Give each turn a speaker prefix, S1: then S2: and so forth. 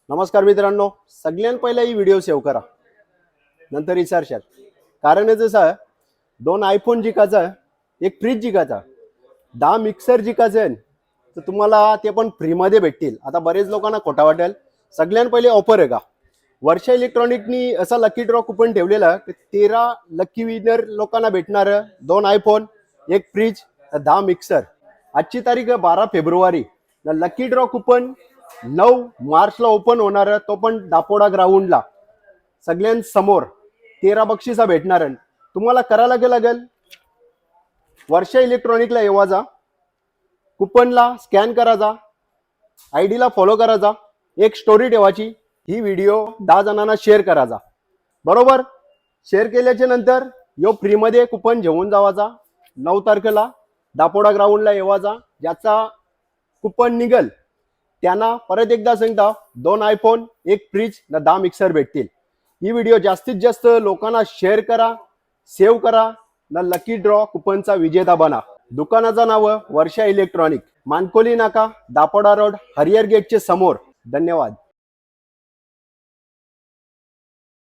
S1: नमस्कार मित्रांनो, सगळ्यात पहिला ही व्हिडिओ सेव्ह करा, नंतर विचारशाल. कारण जसं आहे, 2 आयफोन जिंकायचा, एक फ्रीज जिंकायचा, 10 मिक्सर जिंकायचे आहे, तर तुम्हाला ते पण फ्रीमध्ये भेटतील. आता बरेच लोकांना खोटा वाटेल. सगळ्यात पहिले ऑफर आहे का, वर्षा इलेक्ट्रॉनिकनी असा लकी ड्रॉ कुपन ठेवलेला की 13 लकी विनर लोकांना भेटणार. 2 आयफोन, एक फ्रीज, 10 मिक्सर. आजची तारीख आहे 12 फेब्रुवारी. लकी ड्रॉ कुपन 9 मार्चला ओपन होणार आहे, तो पण दापोडा ग्राउंडला सगळ्यांसमोर 13 बक्षिसा भेटणार आहे. तुम्हाला करायला लागेल वर्षा इलेक्ट्रॉनिकला येवाजा, कुपनला स्कॅन करायचा, ID ला फॉलो करायचा, एक स्टोरी ठेवायची, ही व्हिडिओ 10 जणांना शेअर करायचा. बरोबर, शेअर केल्याच्या नंतर यो फ्रीमध्ये कुपन घेऊन जावाचा. 9 तारखेला दापोडा ग्राउंडला येवाचा. ज्याचा कुपन निघल त्यांना परत एकदा सांगता 2 आयफोन, एक फ्रीज ना 10 मिक्सर भेटतील. ही व्हिडिओ जास्तीत जास्त लोकांना शेअर करा, सेव्ह करा ना लकी ड्रॉ कुपनचा विजेता बना. दुकानाचं नाव वर्षा इलेक्ट्रॉनिक, मानकोली नाका, दापोडा रोड, हरियर गेटचे समोर. धन्यवाद.